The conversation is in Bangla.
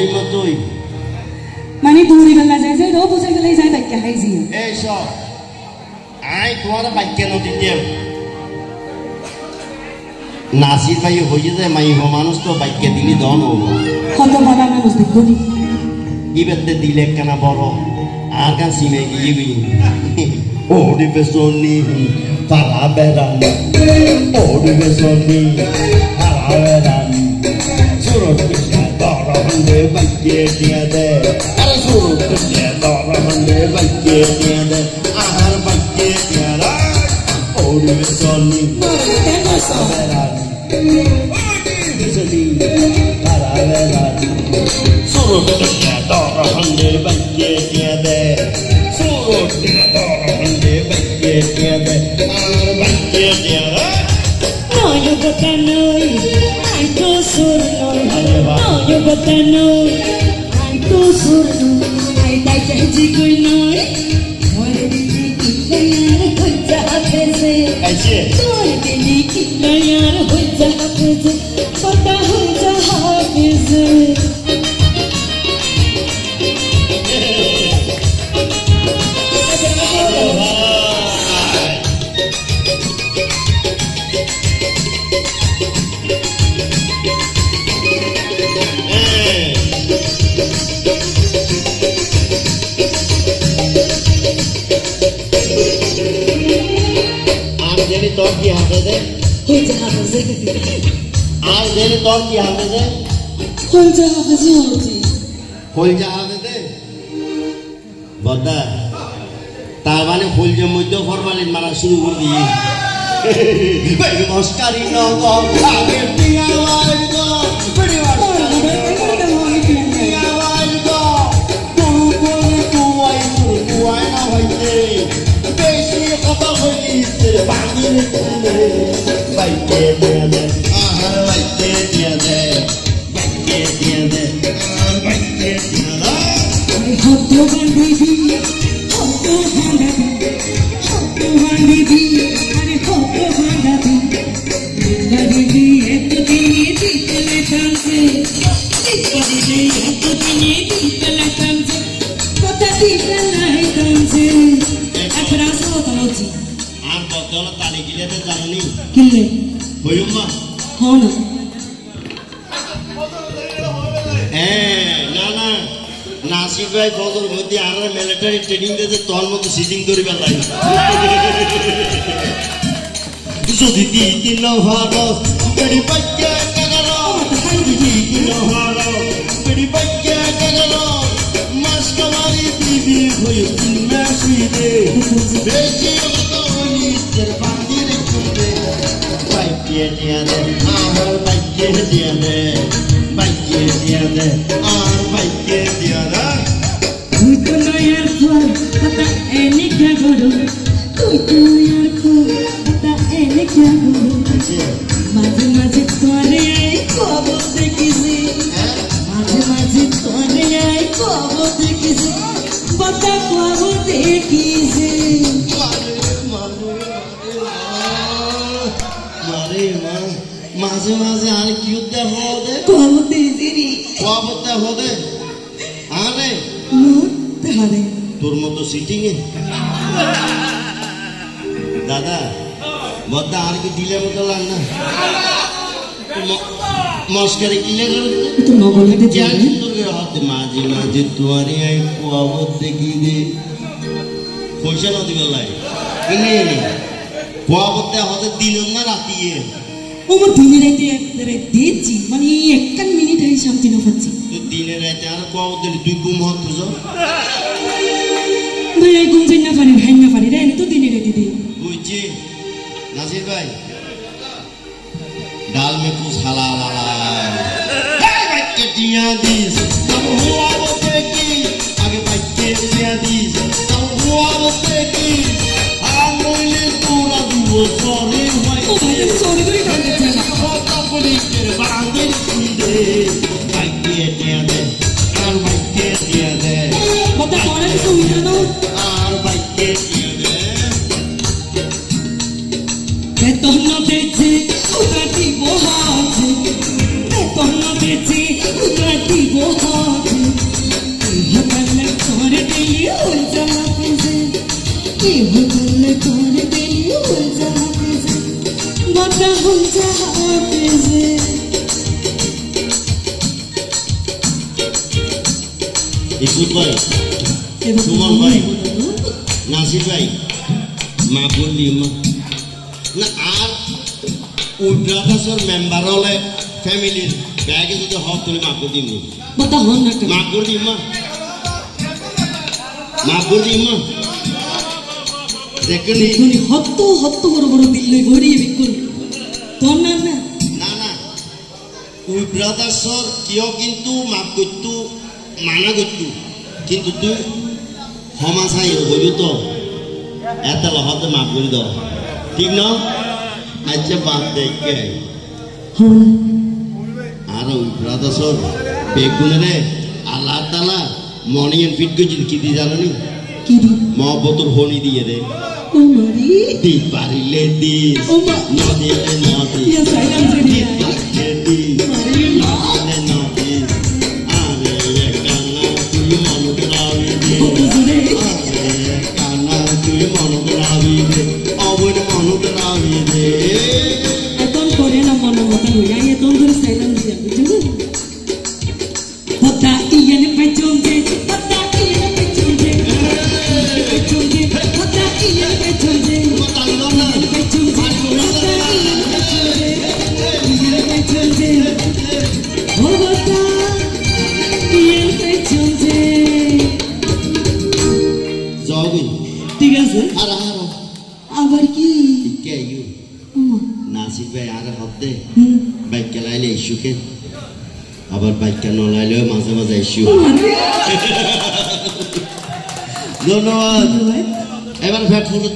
এই মতোই মানে দূরি বেলা যায় যে রো বুঝে গেলেই যায় বাইকে হাইজি এই সব আই তোমার বাইকে নদী দিয়ে নাসির ভাই হয়ে যায় মাই মানুষ তো বাইকে দিলি দন হবো কত বাবা মানুষ দেখবো নি ইবেতে দিলে কেনা বড় আর গান সিমে গিয়ে গই ওডি বেসনি পারা বেড়ানি ওডি বেসনি পারা বেড়ানি সুরত কৃষ্ণ দরা হন্দে বাইকে দিয়ে দে আরে সুরত কৃষ্ণ দরা হন্দে বাইকে দিয়ে দে আহার বাইকে দিয়ে দে ওডি বেসনি পারা বেড়ানি ওডি বেসনি পারা বেড়ানি সুরত Krishna dora hande bakke tiade surut dora hande bakke tiade ar bakke tiade no yo botanoi ai to surno no yo botanoi ai to surno ai dai janji koi noi more dili kitlayar hoja phese aise more dili kitlayar hoja phese pata hoja phese তোর কি হাতে দে হইছে হাফেজে আর দেরি তোর কি হাতে দে হইছে হাফেজি হইছে হাতে দে বদা তার মানে ফুলজে মধ্যে ফরমালিন মারা শুরু করে দিয়ে ভাই মস্কারি নগ আগে টিয়া ওয়াজ গো বড়ি ওয়াজ গো তুই না হইতে বেশি কথা হইতে বাঙির তুলে বাইকে দিয়ে দে আহার বাইকে দিয়ে দে বাইকে দিয়ে দে আর বাইকে দিয়ে দে হতো বান্ধবী হতো বান্ধবী আরে হতো বান্ধবী বান্ধবী এতদিন দিতলে কাঁদছে এতদিন দিতলে কাঁদছে কথা দিতলাই কাঁদছে এখন আসো তোমাছি আর বদল তালি গিলেতে জানি কিলে হইমা হন না না নাসির ভাই বদল মধ্যে আর মিলিটারি ট্রেনিং দিতে তোর মতো সিটিং করি বেলাই যদি দিন হারো বেড়ি বাচ্চা কাগালো দিন হারো বেড়ি বাচ্চা কাগালো মাস কামারি দিবি হয়ে তুমি শুইবে বেশি তো নিজের বান্দির খুঁজবে বাইকে দিয়া দে আমার বাইকে দিয়া দে বাইকে দিয়া দে আর বাইকে দিয়া দে তুই তো নয়ার খোর কথা এনে কে গরো তুই তো নয়ার খোর কথা এনে কে গরো মাঝে মাঝে তোরে আই খবর দেখিছি মাঝে মাঝে তোরে আই খবর দেখিছি কথা খবর দেখিছি মারে মা মাঝে মাঝে আর কি উদ্ধার হবে খবর দেখিছি খবরটা হবে আরে তারে তোর মতো সিটিং এ দাদা বদ্দা আর কি দিলে মতো লাগ না মস্কারি কিলে তো নগলে দে যা সুন্দর করে হাতে মাঝে মাঝে তোরে আই খবর দেখি দে পয়সা না দিবে লাই এনে খবরটা হতে দিন না রাতিয়ে ও মো দিনে রাতে একবারে দিচ্ছি মানে এক মিনিট হই শান্তি না পাচ্ছি তো দিনে রাতে আর খবর দিলে তুই ঘুম হত তো ভাই আই ঘুম যাই না পারি ভাই না পারি রে তো দিনে রাতে দি বুঝছি নাসির ভাই दाल में कुछ हलाल दिया दीस तब हुआ वो की आगे बच्चे दिया दीस तब हुआ वो की आंगुली पूरा दुओ सॉरी भाई सॉरी करी कर दे होता पुली के बांगे सुंदे बच्चे दिया दे और बच्चे दिया दे बता कौन है तू इधर नो और बच्चे दिया दे मैं तो ना बेचे उतारती वो हाथ मैं तो ना बेचे उतारती वो हाथ শুনলে তোরে দিলি হুঞ্জা হাফেজে বাটা হুঞ্জা হাফেজে ইসুফ ভাই সুমন ভাই নাসির ভাই মা বললি মা না আর উল্টাদাসর মেম্বার হলে ফ্যামিলির ব্যাগে যদি হক তুলে মা করে দিমু বাটা হন না মা করে দিম মা করে দিম দেখুন উনি হত্ত হত্ত বড় বড় দিল্লে গড়িয়ে বিকুন তোর না না না না উল্টাদাসর কিয় কিন্তু মা করতু মানা করতু কিন্তু তুই হমাশাই হইল তো এত লহতে মাফ করে দাও ঠিক না আচ্ছা বাদ দেখে আর উল্টাদাসর বেগুনে আল্লাহ তালা মর্নিং এন্ড ফিট করছিল কি দিয়ে জানো নি কি দি মহব্বতর হনি দিয়ে রে ও মারি দি পারিলে দিস ও মা নদীতে নদী ইয়া সাইলেন্স রে পারিলে দিস মারি নদীতে নদী আরে কানা তুই মন করাবি দে হুজুরে আরে কানা তুই মন করাবি দে অবর মন করাবি দে এখন করে না মনে মতো হইয়া এখন ধরে সাইলেন্স দিয়া বুঝছো হতা ইয়ানে পেছন দে হতা ইয়ানে পেছন দে পেছন দে হতা ইয়ানে পেছন দে তাইলো না পেছন দে হতা ইয়ানে পেছন দে ইয়ানে পেছন দে হতা ইয়ানে পেছন দে জগই ঠিক আছে আর আর আবার কি কে ইউ নাসির ভাই আর হতে হুম বাইক চালাইলে ইস্যুকে আবার বাইক নলাইলেও মাঝে মাঝে ইস্যু ধন্যবাদ এবার ফ্যাট